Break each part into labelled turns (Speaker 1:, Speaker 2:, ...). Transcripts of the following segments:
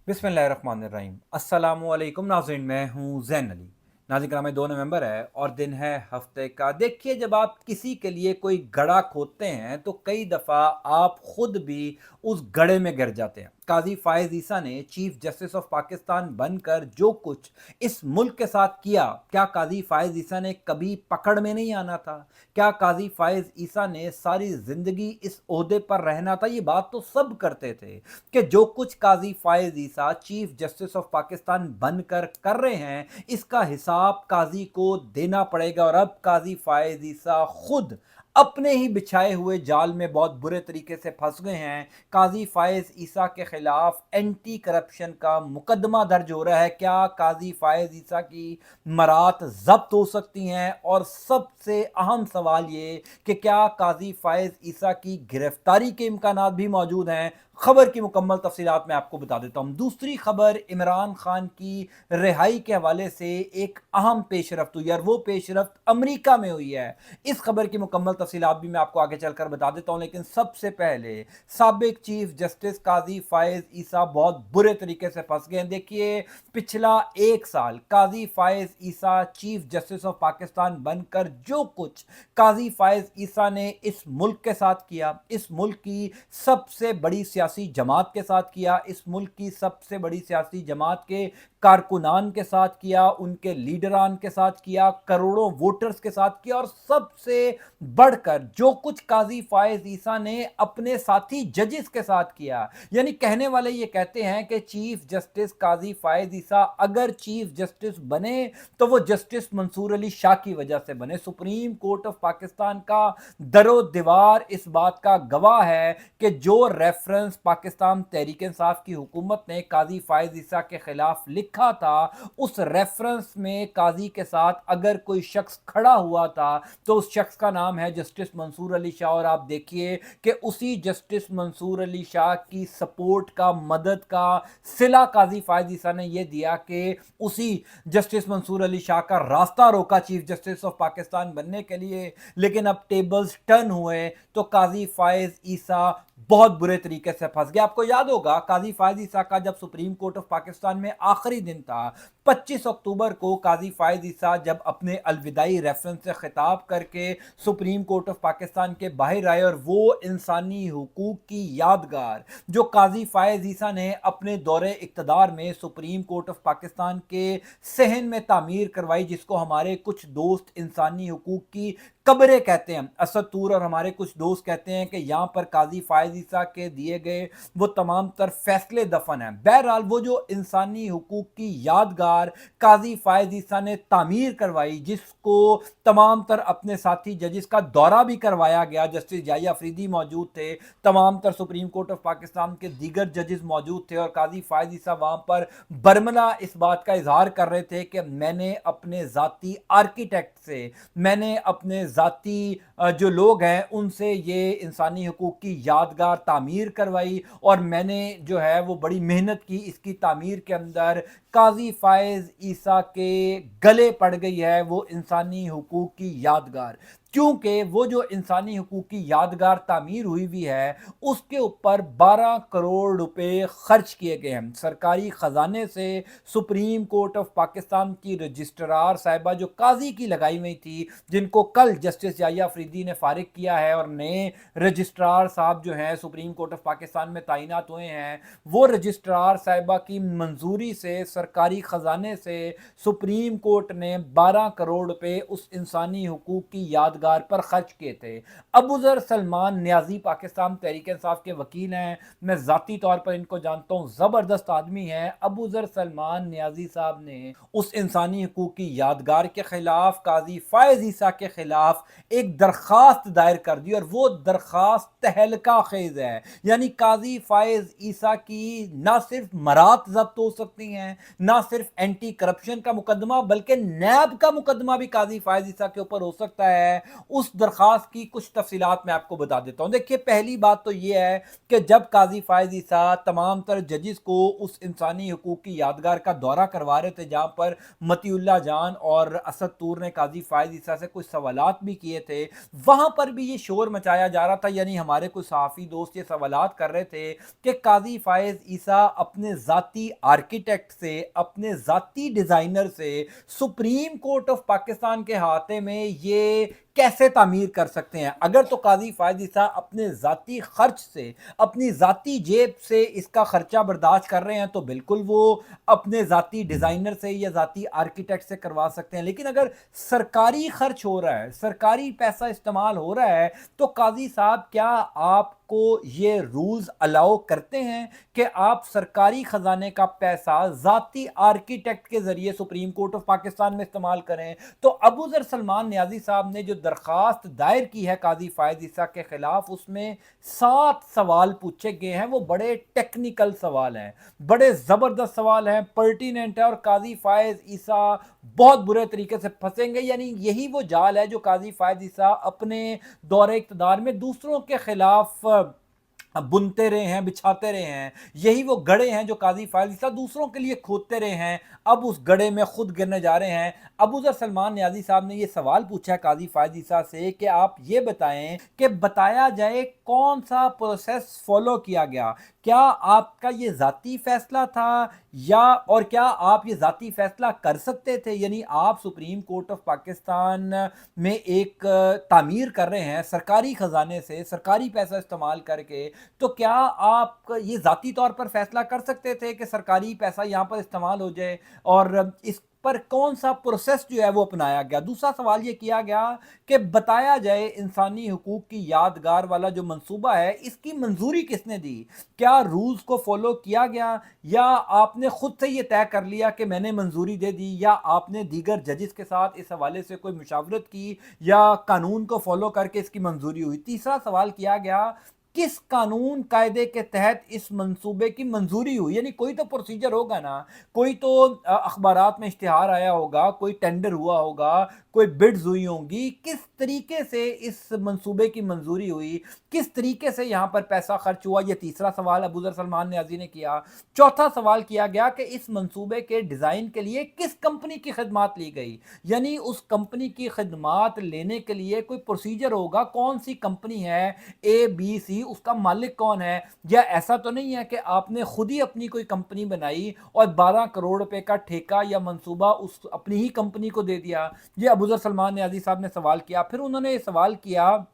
Speaker 1: बिस्मिल्लाहिर्रहमानिर्रहीम। अस्सलामुअलैकुम नाज़रीन, मैं हूँ ज़ैन अली। नाज़रीन कराम, 2 नवंबर है और दिन है हफ्ते का। देखिए, जब आप किसी के लिए कोई गड़ा खोदते हैं तो कई दफ़ा आप खुद भी उस गड़े में गिर जाते हैं। काज़ी फ़ाइज़ ईसा ने चीफ जस्टिस ऑफ पाकिस्तान बनकर जो कुछ इस मुल्क के साथ किया, क्या काज़ी फ़ाइज़ ईसा ने कभी पकड़ में नहीं आना था? क्या काज़ी फ़ाइज़ ईसा ने सारी ज़िंदगी इस ओहदे पर रहना था? ये बात तो सब करते थे कि जो कुछ काजी फायज ईसा चीफ जस्टिस ऑफ पाकिस्तान बनकर कर रहे हैं, इसका हिसाब काजी को देना पड़ेगा। और अब काजी फायज ईसा खुद अपने ही बिछाए हुए जाल में बहुत बुरे तरीके से फंस गए हैं। काजी फायज ईसा के खिलाफ एंटी करप्शन का मुकदमा दर्ज हो रहा है। क्या काजी फायज ईसा की मरात जब्त हो सकती हैं? और सबसे अहम सवाल ये कि क्या काजी फायज ईसा की गिरफ्तारी के इम्कानात भी मौजूद हैं? खबर की मुकम्मल तफसीलात मैं आपको बता देता हूं। दूसरी खबर इमरान खान की रिहाई के हवाले से एक अहम पेशरफ्त हुई है और वो पेशरफ्त अमरीका में हुई है। इस खबर की मुकम्मल तफसीलात भी मैं आपको आगे चलकर बता देता हूं, लेकिन सबसे पहले साबिक चीफ जस्टिस काजी फायज ईसा बहुत बुरे तरीके से फंस गए हैं। देखिए, पिछला एक साल काजी फायज ईसा चीफ जस्टिस ऑफ पाकिस्तान बनकर जो कुछ काजी फायज ईसा ने इस मुल्क के साथ किया, इस मुल्क की सबसे बड़ी सियासी जमात के साथ किया, इस मुल्क की सबसे बड़ी सियासी जमात के कारकुनान के साथ किया, उनके लीडरान के साथ किया, करोड़ों वोटर्स के साथ किया, और सबसे बढ़कर जो कुछ काजी फायज ईसा ने अपने साथी जजेस के साथ किया। यानी कहने वाले ये कहते हैं कि चीफ जस्टिस काजी फायज ईसा अगर चीफ जस्टिस बने तो वो जस्टिस मंसूर अली शाह की वजह से बने। सुप्रीम कोर्ट ऑफ पाकिस्तान का दरो दीवार इस बात का गवाह है कि जो रेफरेंस पाकिस्तान तहरीक इंसाफ की हुकूमत ने काजी फायज ईसा के खिलाफ लिखा था, उस रेफरेंस में काजी के साथ अगर कोई शख्स खड़ा हुआ था तो उस शख्स का नाम है जस्टिस मंसूर अली शाह। और आप देखिए कि उसी जस्टिस मंसूर अली शाह की सपोर्ट का, मदद का सिला काजी फायज ईसा ने यह दिया कि उसी जस्टिस मंसूर अली शाह का रास्ता रोका चीफ जस्टिस ऑफ पाकिस्तान बनने के लिए। लेकिन अब टेबल्स टर्न हुए तो काजी फायज ईसा बहुत बुरे तरीके से फंस गया। आपको याद होगा काजी फायज ईसा का जब सुप्रीम कोर्ट ऑफ पाकिस्तान में आखिरी दिन था, 25 अक्टूबर को काजी फायज ईसा जब अपने अलविदाई रेफरेंस से खिताब करके सुप्रीम कोर्ट ऑफ पाकिस्तान के बाहर आए, और वो इंसानी हुकूक की यादगार जो काजी फायज ईसा ने अपने दौरे इक्तदार में सुप्रीम कोर्ट ऑफ पाकिस्तान के सहन में तामीर करवाई, जिसको हमारे कुछ दोस्त इंसानी हुकूक की कब्रें कहते हैं, असद तूर और हमारे कुछ दोस्त कहते हैं कि यहाँ पर काजी फायज ईसा के दिए गए वो तमाम तर फैसले दफन हैं। बहरहाल वो जो इंसानी हुकूक की यादगार काजी फायज ईसा ने तामीर करवाई, जिसको तमाम तर अपने साथी जजेस का दौरा भी करवाया गया, जस्टिस जाहिया अफरीदी मौजूद थे, तमाम तर सुप्रीम कोर्ट ऑफ पाकिस्तान के दीगर जजेस मौजूद थे, और काजी फायज ईसा वहां पर बरमला इस बात का इजहार कर रहे थे कि मैंने अपने जाती आर्किटेक्ट से, मैंने अपने जाती जो लोग हैं उनसे ये इंसानी हुकूक की यादगार तामीर करवाई, और मैंने जो है वो बड़ी मेहनत की इसकी तामीर के अंदर। काजी फायज ईसा के गले पड़ गई है वो इंसानी हुकूक की यादगार, क्योंकि वो जो इंसानी हुकूक की यादगार तामीर हुई हुई है उसके ऊपर 12 करोड़ रुपए खर्च किए गए हैं सरकारी खजाने से। सुप्रीम कोर्ट ऑफ पाकिस्तान की रजिस्ट्रार साहिबा जो काजी की लगाई हुई थी, जिनको कल जस्टिस जाहिया अफरीदी ने फारिग किया है और नए रजिस्ट्रार साहब जो हैं सुप्रीम कोर्ट ऑफ पाकिस्तान में तैनात हुए हैं, वो रजिस्ट्रार साहिबा की मंजूरी से सरकारी खजाने से सुप्रीम कोर्ट ने 12 करोड़ रुपए उस इंसानी हुकूक की यादगार पर खर्च किए थे। अबूजर सलमान न्याजी पाकिस्तान तहरीक इंसाफ के वकील हैं, मैं ज़ाती तौर पर इनको जानता हूँ, ज़बरदस्त आदमी हैं। अबूजर सलमान न्याजी साहब ने उस इंसानी हुकूक की यादगार के खिलाफ काजी फायज ईसा के खिलाफ एक दरखास्त दायर कर दी, और वो दरखास्त तहलका खेज है। यानी काजी फायज ईसा की ना सिर्फ मरात जब्त हो सकती हैं, ना सिर्फ एंटी करप्शन का मुकदमा, बल्कि नैब का मुकदमा भी काजी फायज ईसा के ऊपर हो सकता है उस दरख्वास्त की कुछ तफसीलात मैं आपको बता देता हूँ। देखिए, पहली बात तो ये है कि जब काजी फायज ईसा तमाम तर जजेस को उस इंसानी हकूक की यादगार का दौरा करवा रहे थे, जहाँ पर मतीउल्लाह जान और असद तूर ने काजी फायज ईसा से कुछ सवालात भी किए थे, वहां पर भी ये शोर मचाया जा रहा था, यानी हमारे कुछ सहाफ़ी दोस्त ये सवालात कर रहे थे कि काजी फायज ईसा अपने ज़ाती आर्किटेक्ट से, अपने ज़ाती डिज़ाइनर से सुप्रीम कोर्ट ऑफ पाकिस्तान के हाथे में ये कैसे तामीर कर सकते हैं। अगर तो काजी फायज ईसा अपने ज़ाती खर्च से, अपनी ज़ाती जेब से इसका खर्चा बर्दाश्त कर रहे हैं तो बिल्कुल वो अपने ज़ाती डिज़ाइनर से या ज़ाती आर्किटेक्ट से करवा सकते हैं। लेकिन अगर सरकारी खर्च हो रहा है, सरकारी पैसा इस्तेमाल हो रहा है, तो काजी साहब क्या आपको ये रूल्स अलाउ करते हैं कि आप सरकारी खजाने का पैसा ज़ाती आर्किटेक्ट के जरिए सुप्रीम कोर्ट ऑफ पाकिस्तान में इस्तेमाल करें? तो अबू ज़र सलमान नियाज़ी साहब ने जो दरख्वास्त दायर की है काजी फायज ईसा के खिलाफ, उसमें 7 सवाल पूछे गए हैं। वो बड़े टेक्निकल सवाल हैं, बड़े ज़बरदस्त सवाल हैं, पर्टिनेंट है, और काजी फायज ईसा बहुत बुरे तरीके से फंसेंगे। यानी यही वो जाल है जो काजी फायज ईसा अपने दौरे इक़्तिदार में दूसरों के खिलाफ बुनते रहे हैं, बिछाते रहे हैं। यही वो गड़े हैं जो काजी फायज ईसा दूसरों के लिए खोदते रहे हैं, अब उस गड़े में खुद गिरने जा रहे हैं। अबू ज़र सलमान नियाज़ी साहब ने ये सवाल पूछा काजी फायज ईसा से कि आप ये बताएं कि बताया जाए कौन सा प्रोसेस फॉलो किया गया, क्या आपका ये ज़ाती फैसला था, या और क्या आप ये ज़ाती फैसला कर सकते थे? यानी आप सुप्रीम कोर्ट ऑफ पाकिस्तान में एक तामीर कर रहे हैं सरकारी ख़जाने से, सरकारी पैसा इस्तेमाल करके, तो क्या आप ये ज़ाती तौर पर फैसला कर सकते थे कि सरकारी पैसा यहाँ पर इस्तेमाल हो जाए, और इस पर कौन सा प्रोसेस जो है वो अपनाया गया? दूसरा सवाल ये किया गया कि बताया जाए इंसानी हुकूक की यादगार वाला जो मंसूबा है, इसकी मंजूरी किसने दी? क्या रूल्स को फॉलो किया गया, या आपने खुद से ये तय कर लिया कि मैंने मंजूरी दे दी, या आपने दीगर जजेस के साथ इस हवाले से कोई मुशावरत की, या कानून को फॉलो करके इसकी मंजूरी हुई? तीसरा सवाल किया गया किस कानून कायदे के तहत इस मंसूबे की मंजूरी हुई? यानी कोई तो प्रोसीजर होगा ना, कोई तो अखबारात में इश्तिहार आया होगा, कोई टेंडर हुआ होगा, कोई बिड्स हुई होंगी, किस तरीके से इस मंसूबे की मंजूरी हुई, किस तरीके से यहाँ पर पैसा खर्च हुआ? ये तीसरा सवाल अबू ज़र सलमान नियाज़ी ने किया। चौथा सवाल किया गया कि इस मंसूबे के डिज़ाइन के लिए किस कंपनी की खिदमात ली गई? यानी उस कंपनी की खिदमात लेने के लिए कोई प्रोसीजर होगा, कौन सी कंपनी है, ए बी सी, उसका मालिक कौन है? या ऐसा तो नहीं है कि आपने खुद ही अपनी कोई कंपनी बनाई और 12 करोड़ रुपए का ठेका या मंसूबा उस अपनी ही कंपनी को दे दिया? ये अबू ज़र सलमान नियाज़ी साहब ने सवाल किया। फिर उन्होंने ये सवाल किया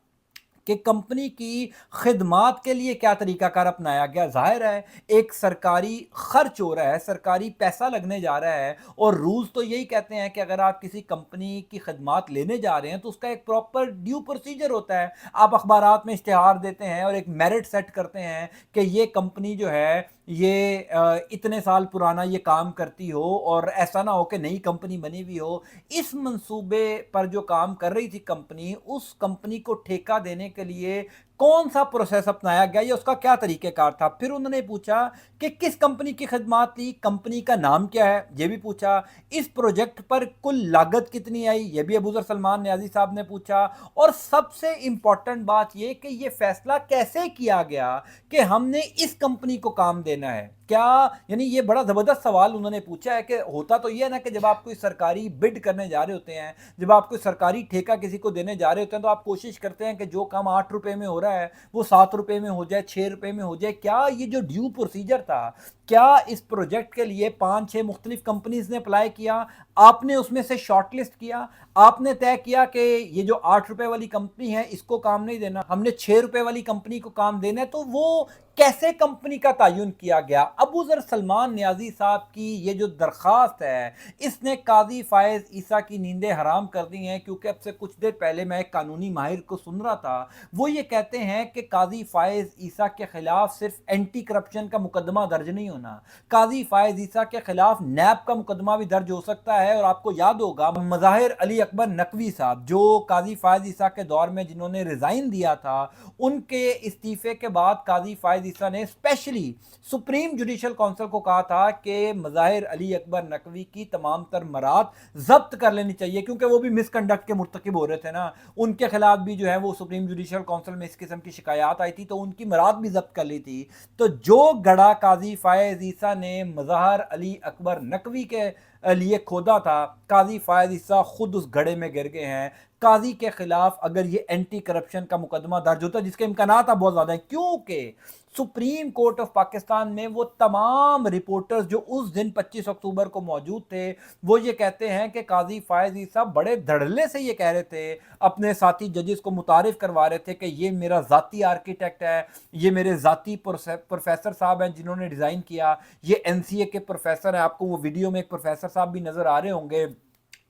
Speaker 1: कि कंपनी की खिदमात के लिए क्या तरीकाकार अपनाया गया। जाहिर है एक सरकारी खर्च हो रहा है, सरकारी पैसा लगने जा रहा है, और रूल्स तो यही कहते हैं कि अगर आप किसी कंपनी की खिदमात लेने जा रहे हैं तो उसका एक प्रॉपर ड्यू प्रोसीजर होता है। आप अखबारात में इश्तिहार देते हैं और एक मेरिट सेट करते हैं कि ये कंपनी जो है ये इतने साल पुराना ये काम करती हो, और ऐसा ना हो कि नई कंपनी बनी हुई हो। इस मंसूबे पर जो काम कर रही थी कंपनी, उस कंपनी को ठेका देने के लिए कौन सा प्रोसेस अपनाया गया, या उसका क्या तरीकेकार था? फिर उन्होंने पूछा कि किस कंपनी की खिदमात ली, कंपनी का नाम क्या है, ये भी पूछा। इस प्रोजेक्ट पर कुल लागत कितनी आई, ये भी अबू ज़र सलमान नियाज़ी साहब ने पूछा। और सबसे इंपॉर्टेंट बात ये कि ये फैसला कैसे किया गया कि हमने इस कंपनी को काम देना है। क्या, यानी ये बड़ा ज़बरदस्त सवाल उन्होंने पूछा है कि होता तो ये है ना कि जब आप कोई सरकारी बिड करने जा रहे होते हैं, जब आप कोई सरकारी ठेका किसी को देने जा रहे होते हैं, तो आप कोशिश करते हैं कि जो काम 8 रुपए में हो रहा है वो 7 रुपए में हो जाए, 6 रुपए में हो जाए। क्या ये जो ड्यू प्रोसीजर था, क्या इस प्रोजेक्ट के लिए 5-6 मुख्तलिफ कंपनीज ने अप्लाई किया, आपने उसमें से शॉर्टलिस्ट किया, आपने तय किया कि ये जो 8 रुपए वाली कंपनी है इसको काम नहीं देना, हमने 6 रुपए वाली कंपनी को काम देना है? तो वो कैसे कंपनी का तयन किया गया? अबू ज़र सलमान नियाज़ी साहब की ये जो दरख्वास्त है, इसने काजी फायज ईसा की नींदें हराम कर दी हैं। क्योंकि अब से कुछ देर पहले मैं एक कानूनी माहिर को सुन रहा था, वो ये कहते हैं कि काजी फायज ईसा के खिलाफ सिर्फ एंटी करप्शन का मुकदमा दर्ज नहीं होना, काजी फायज ईसा के खिलाफ नैब का मुकदमा भी दर्ज हो सकता है। और आपको याद होगा मज़ाहिर अली अकबर नकवी साहब, जो काजी फायज ईसा के दौर में जिन्होंने रिजाइन दिया था, उनके इस्तीफे के बाद काजी फायज ईसा ने स्पेशली सुप्रीम जुडिशल काउंसिल को कहा था कि मज़ाहिर अली अकबर नकवी की तमाम तर मरात जब्त कर लेनी चाहिए, क्योंकि वो भी मिसकंडक्ट के मुर्तकिब हो रहे थे ना, उनके खिलाफ भी जो है वो सुप्रीम जुडिशल काउंसिल में इस किस्म की शिकायत आई थी, तो उनकी मरात भी जब्त कर ली थी। तो जो गड़ा काजी फायज ईसा ने मज़ाहिर अली अकबर नकवी के लिए खोदा था, काजी फायज ईसा खुद उस गड्ढे में गिर गए हैं। काजी के खिलाफ अगर ये एंटी करप्शन का मुकदमा दर्ज होता, जिसके इम्कानात बहुत ज़्यादा हैं, क्योंकि सुप्रीम कोर्ट ऑफ पाकिस्तान में वो तमाम रिपोर्टर्स जो उस दिन 25 अक्टूबर को मौजूद थे, वो ये कहते हैं कि काजी फायज ईसा बड़े धड़ल्ले से ये कह रहे थे, अपने साथी जजेस को मुतारिफ करवा रहे थे कि ये मेरा ज़ाती आर्किटेक्ट है, ये मेरे ज़ाती प्रोफेसर साहब हैं जिन्होंने डिज़ाइन किया, ये एनसीए के प्रोफेसर हैं। आपको वो वीडियो में एक प्रोफेसर साहब भी नज़र आ रहे होंगे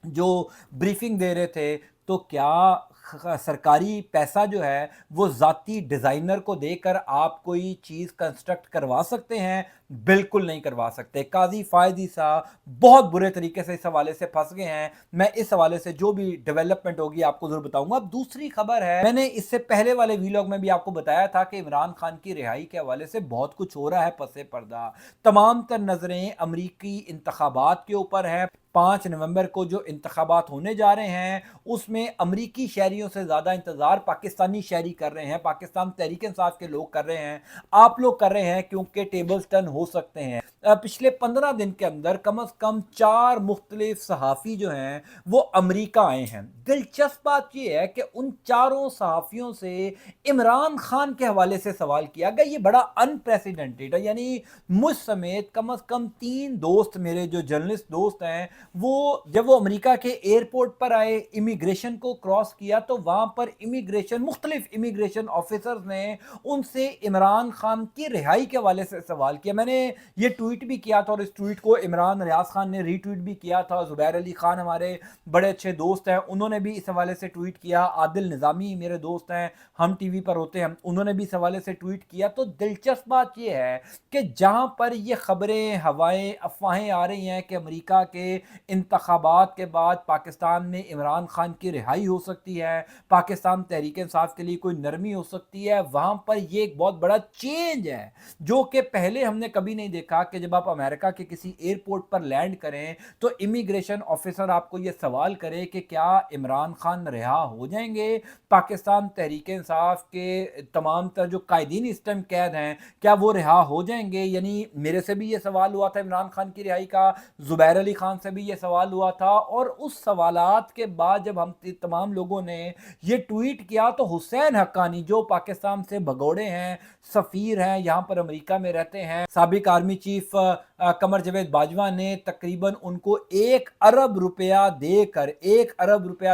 Speaker 1: जो ब्रीफिंग दे रहे थे। तो क्या सरकारी पैसा जो है वो ज़ाती डिज़ाइनर को देकर आप कोई चीज़ कंस्ट्रक्ट करवा सकते हैं? बिल्कुल नहीं करवा सकते। काजी फायद ईसा बहुत बुरे तरीके से इस हवाले से फंस गए हैं। मैं इस हवाले से जो भी डेवलपमेंट होगी आपको ज़रूर बताऊंगा। अब दूसरी खबर है, मैंने इससे पहले वाले वीलॉग में भी आपको बताया था कि इमरान खान की रिहाई के हवाले से बहुत कुछ हो रहा है पसे पर्दा। तमाम तर नज़रें अमरीकी इंतखाबात के ऊपर हैं। 5 नवंबर को जो इंतखाबात होने जा रहे हैं उसमें अमरीकी शहरियों से ज़्यादा इंतज़ार पाकिस्तानी शहरी कर रहे हैं, पाकिस्तान तहरीक इंसाफ के लोग कर रहे हैं, आप लोग कर रहे हैं, क्योंकि टेबल्स टर्न हो सकते हैं। पिछले 15 दिन के अंदर कम से कम 4 मुख्तलिफ सहाफ़ी जो हैं वो अमरीका आए हैं। दिलचस्प बात यह है कि उन चारों सहाफ़ियों से इमरान खान के हवाले से सवाल किया गया। ये बड़ा अनप्रेसिडेंटेड है, यानी मुझ समेत कम से कम 3 दोस्त, मेरे जो जर्नलिस्ट दोस्त हैं, वो जब वो अमेरिका के एयरपोर्ट पर आए, इमिग्रेशन को क्रॉस किया, तो वहां पर मुख्तलिफ इमिग्रेशन ऑफिसर्स ने उनसे इमरान खान की रिहाई के हवाले से सवाल किया। मैंने ये ट्वीट भी किया था और इस ट्वीट को इमरान रियाज खान ने रीट्वीट भी किया था। जुबैर अली खान हमारे बड़े अच्छे दोस्त हैं, उन्होंने भी इस हवाले से ट्वीट किया। आदिल निज़ामी मेरे दोस्त हैं, हम टीवी पर होते हैं, उन्होंने भी इस हवाले से ट्वीट किया। तो दिलचस्प बात यह है कि जहां पर ये खबरें, हवाएं, अफवाहें आ रही हैं कि अमेरिका के इंतखाबात के बाद पाकिस्तान में इमरान खान की रिहाई हो सकती है, पाकिस्तान तहरीक इंसाफ के लिए कोई नरमी हो सकती है, वहां पर ये एक बहुत बड़ा चेंज है जो कि पहले हमने कभी नहीं देखा कि जब आप अमेरिका के किसी एयरपोर्ट पर लैंड करें तो इमिग्रेशन ऑफिसर आपको ये सवाल करे कि क्या इमरान खान रिहा हो जाएंगे, पाकिस्तान तहरीक इंसाफ के तमाम तर जो कायदीन इस टाइम कैद हैं क्या वो रिहा हो जाएंगे। यानी मेरे से भी ये सवाल हुआ था इमरान खान की रिहाई का, जुबैर अली खान से भी ये सवाल हुआ था, और उस सवालात के बाद जब हम तमाम लोगों ने ये ट्वीट किया तो हुसैन हक्कानी जो पाकिस्तान से भगोड़े हैं, सफ़ीर हैं, यहाँ पर अमेरिका में रहते हैं, साबिक आर्मी चीफ कमर जावेद बाजवा ने तकरीबन उनको 1 अरब रुपया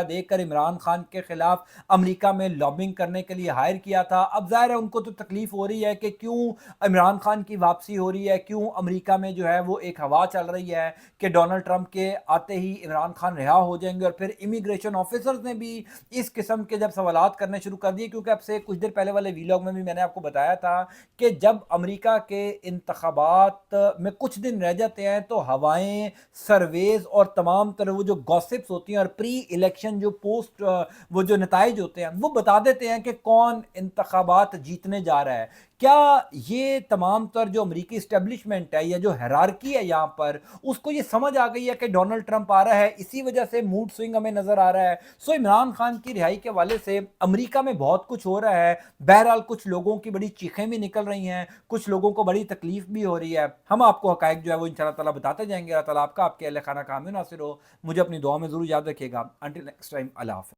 Speaker 1: देकर इमरान खान के खिलाफ अमेरिका में लॉबिंग करने के लिए हायर किया था। अब जाहिर है उनको तो तकलीफ हो रही है कि क्यों इमरान खान की वापसी हो रही है, क्यों अमेरिका में जो है वो एक हवा चल रही है कि डोनाल्ड ट्रंप के आते ही इमरान खान रिहा हो जाएंगे। और फिर इमिग्रेशन ऑफिसर्स ने भी इस किस्म के जब सवालात करने शुरू कर दिए, क्योंकि अब से कुछ देर पहले वाले वीलॉग में भी मैंने आपको बताया था कि जब अमेरिका के इंतखाबात में कुछ दिन रह जाते हैं तो हवाएं, सर्वेज और तमाम तरह वो जो गॉसिप्स होती हैं और प्री इलेक्शन जो पोस्ट वो जो नताइज होते हैं वो बता देते हैं कि कौन इंतखाबात जीतने जा रहा है। क्या ये तमाम तर जो अमेरिकी इस्टेब्लिशमेंट है या जो हैरारकी है यहाँ पर, उसको ये समझ आ गई है कि डोनाल्ड ट्रंप आ रहा है, इसी वजह से मूड स्विंग हमें नजर आ रहा है। सो इमरान खान की रिहाई के हवाले से अमेरिका में बहुत कुछ हो रहा है। बहरहाल कुछ लोगों की बड़ी चीखें भी निकल रही हैं, कुछ लोगों को बड़ी तकलीफ भी हो रही है। हम आपको हकायक जो है वो इंशाअल्लाह ताला बताते जाएंगे। अल्लाह ताला आपका आपके अहले खाना कामिल नासिर हो। मुझे अपनी दुआ में जरूर याद रखिएगा। अंटिल नेक्स्ट टाइम, अल्लाह हाफ़िज़।